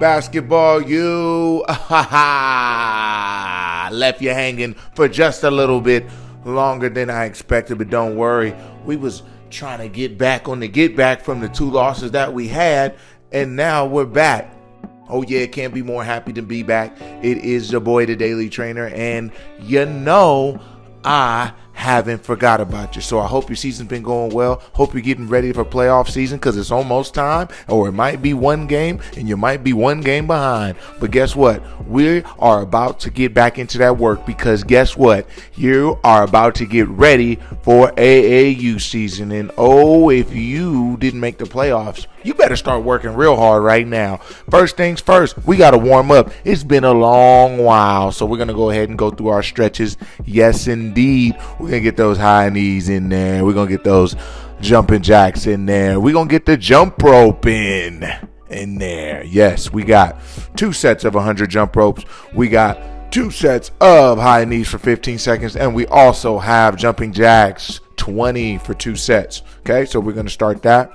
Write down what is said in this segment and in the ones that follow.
Basketball, you left you hanging for just a little bit longer than I expected, but don't worry. We was trying to get back on the get back from the 2 losses that we had, and now we're back. Oh yeah, can't be more happy to be back. It is your boy, the Daily Trainer, and I haven't forgot about you. So I hope your season's been going well. Hope you're getting ready for playoff season because it's almost time, or it might be one game and you might be one game behind. But guess what? We are about to get back into that work because guess what? You are about to get ready for AAU season. And oh, if you didn't make the playoffs, you better start working real hard right now. First things first, we got to warm up. It's been a long while, so we're going to go ahead and go through our stretches. Yes, indeed. We're going to get those high knees in there. We're going to get those jumping jacks in there. We're going to get the jump rope in there. Yes, we got 2 sets of 100 jump ropes. We got 2 sets of high knees for 15 seconds. And we also have jumping jacks, 20 for 2 sets. Okay, so we're going to start that.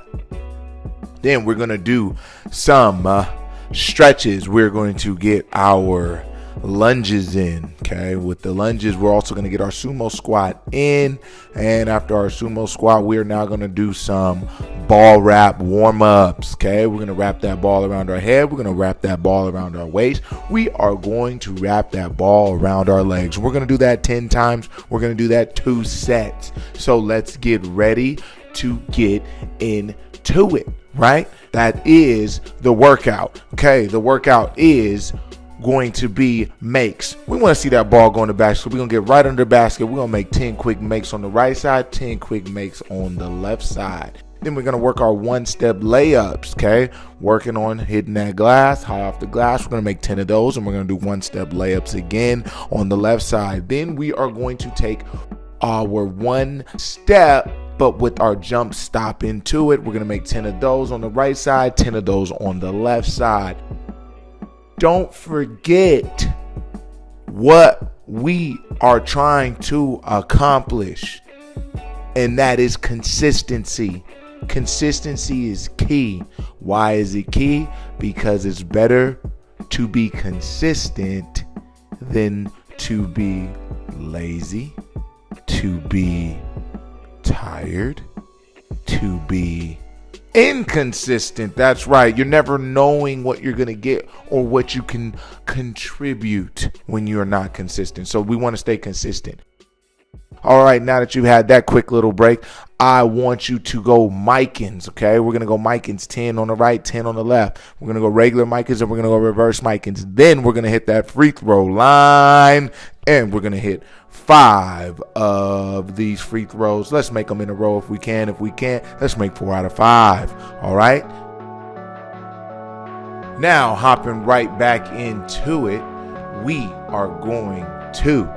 Then we're going to do some stretches. We're going to get our lunges in. Okay, with the lunges, we're also going to get our sumo squat in. And after our sumo squat, we are now going to do some ball wrap warm-ups. Okay, we're going to wrap that ball around our head. We're going to wrap that ball around our waist. We are going to wrap that ball around our legs. We're going to do that 10 times. We're going to do that 2 sets. So let's get ready to get into it. Right? That is the workout. Okay, the workout is going to be makes. We want to see that ball go in the basket. So we're going to get right under the basket. We're going to make 10 quick makes on the right side, 10 quick makes on the left side. Then we're going to work our one-step layups, okay? Working on hitting that glass, high off the glass. We're going to make 10 of those, and we're going to do one-step layups again on the left side. Then we are going to take our one step, but with our jump stop into it. We're going to make 10 of those on the right side, 10 of those on the left side. Don't forget what we are trying to accomplish, and that is consistency. Consistency is key. Why is it key? Because it's better to be consistent than to be lazy, to be tired, to be inconsistent. That's right. You're never knowing what you're going to get or what you can contribute when you're not consistent. So we want to stay consistent. All right, now that you've had that quick little break, I want you to go Micans, okay? We're going to go Micans, 10 on the right, 10 on the left. We're going to go regular Micans, and we're going to go reverse Micans. Then we're going to hit that free throw line, and we're going to hit 5 of these free throws. Let's make them in a row if we can. If we can't, let's make 4 out of 5, all right? Now, hopping right back into it, we are going to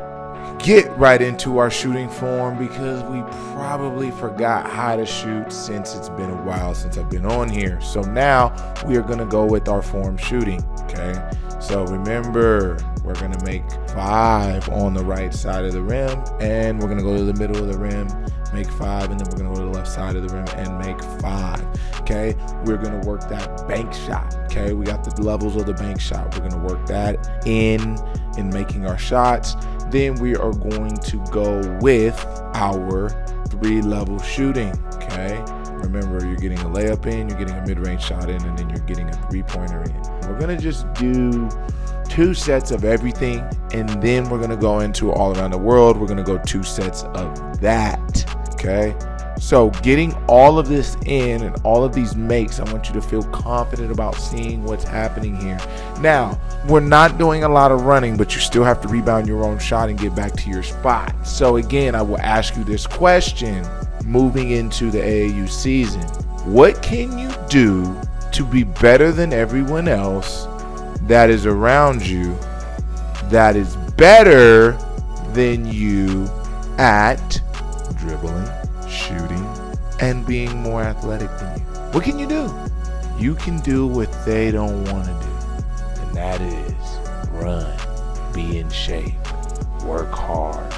get right into our shooting form because we probably forgot how to shoot since it's been a while since I've been on here. So now we are going to go with our form shooting, okay? So remember, we're going to make 5 on the right side of the rim, and we're going to go to the middle of the rim, make 5, and then we're going to go to the left side of the rim and make 5, okay? We're going to work that bank shot, okay? We got the levels of the bank shot. We're going to work that in making our shots. Then we are going to go with our 3-level shooting, okay? Remember, you're getting a layup in, you're getting a mid-range shot in, and then you're getting a 3-pointer in. We're going to just do 2 sets of everything, and then we're going to go into all around the world. We're going to go 2 sets of that, okay? So getting all of this in and all of these makes, I want you to feel confident about seeing what's happening here. Now, we're not doing a lot of running, but you still have to rebound your own shot and get back to your spot. So again, I will ask you this question moving into the AAU season. What can you do to be better than everyone else that is around you, that is better than you at dribbling, shooting, and being more athletic than you? What can you do? You can do what they don't want to do, and that is run, be in shape, work hard,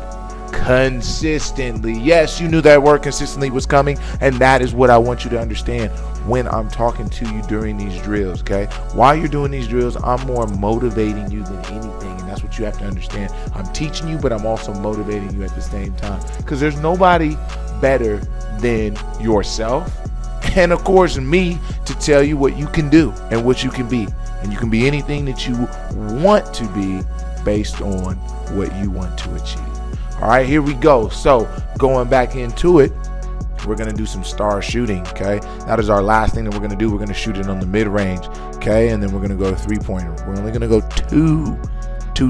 consistently. Yes, you knew that word consistently was coming, and that is what I want you to understand when I'm talking to you during these drills, okay? While you're doing these drills, I'm more motivating you than anything, and that's what you have to understand. I'm teaching you, but I'm also motivating you at the same time, because there's nobody better than yourself, and of course me, to tell you what you can do and what you can be. And you can be anything that you want to be based on what you want to achieve. All right, here we go. So going back into it, we're going to do some star shooting, okay? That is our last thing that we're going to do. We're going to shoot it on the mid-range, okay? And then we're going to go to three-pointer. We're only going to go two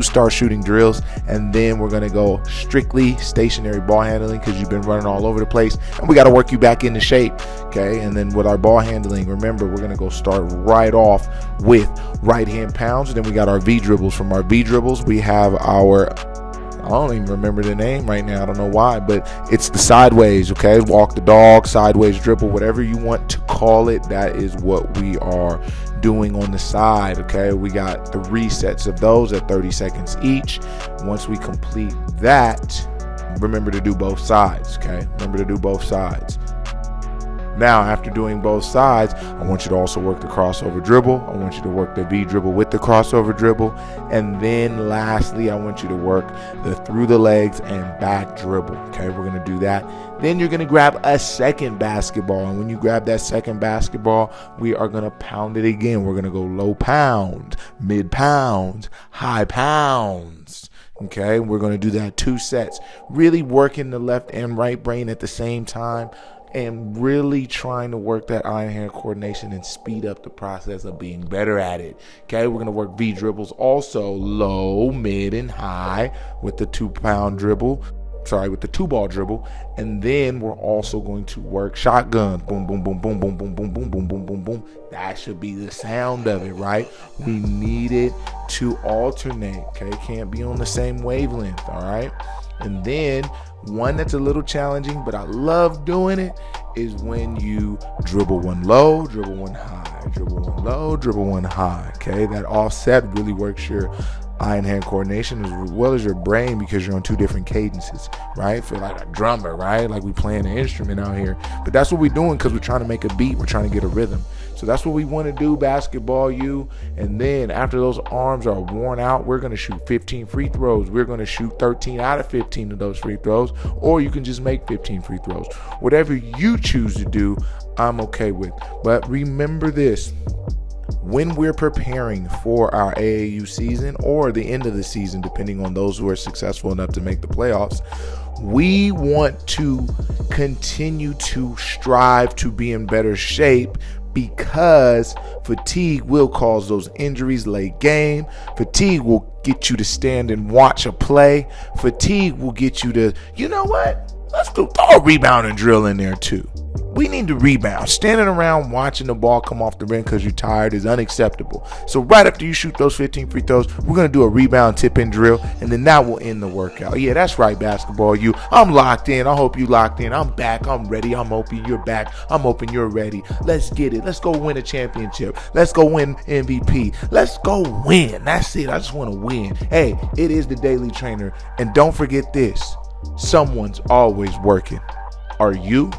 star shooting drills, and then we're going to go strictly stationary ball handling because you've been running all over the place, and we got to work you back into shape, okay? And then with our ball handling, remember, we're going to go start right off with right hand pounds, and then we got our V dribbles. From our V dribbles, we have our, I don't even remember the name right now, I don't know why, but it's the sideways, okay? Walk the dog, sideways dribble, whatever you want to call it, that is what we are doing on the side, okay? We got 3 sets of those at 30 seconds each. Once we complete that, remember to do both sides, okay? Remember to do both sides. Now, after doing both sides, I want you to also work the crossover dribble. I want you to work the V dribble with the crossover dribble. And then lastly, I want you to work the through the legs and back dribble. Okay, we're going to do that. Then you're going to grab a second basketball. And when you grab that second basketball, we are going to pound it again. We're going to go low pound, mid pound, high pounds. Okay, we're going to do that 2 sets. Really working the left and right brain at the same time, and really trying to work that eye-hand coordination and speed up the process of being better at it. Okay, we're going to work V dribbles also, low, mid, and high with the 2-pound dribble. With the 2-ball dribble. And then we're also going to work shotgun. Boom, boom, boom, boom, boom, boom, boom, boom, boom, boom, boom, boom. That should be the sound of it, right? We need it to alternate, okay? Can't be on the same wavelength, all right? And then one that's a little challenging, but I love doing it, is when you dribble one low, dribble one high, dribble one low, dribble one high, okay? That offset really works your eye and hand coordination as well as your brain, because you're on 2 different cadences, right? Feel like a drummer, right? Like we playing an instrument out here. But that's what we're doing because we're trying to make a beat. We're trying to get a rhythm. So that's what we want to do, basketball you. And then after those arms are worn out, we're going to shoot 15 free throws. We're going to shoot 13 out of 15 of those free throws, or you can just make 15 free throws. Whatever you choose to do, I'm okay with. But remember this: when we're preparing for our AAU season or the end of the season, depending on those who are successful enough to make the playoffs, we want to continue to strive to be in better shape, because fatigue will cause those injuries late game. Fatigue will get you to stand and watch a play. Fatigue will get you to, you know what? Let's throw a rebound and drill in there too. We need to rebound. Standing around watching the ball come off the rim because you're tired is unacceptable. So right after you shoot those 15 free throws, we're going to do a rebound tip-in drill, and then that will end the workout. Yeah, that's right, basketball you. I'm locked in. I hope you locked in. I'm back. I'm ready. I'm hoping you're back. I'm hoping you're ready. Let's get it. Let's go win a championship. Let's go win MVP. Let's go win. That's it. I just want to win. Hey, it is the Daily Trainer, and don't forget this: someone's always working. Are you?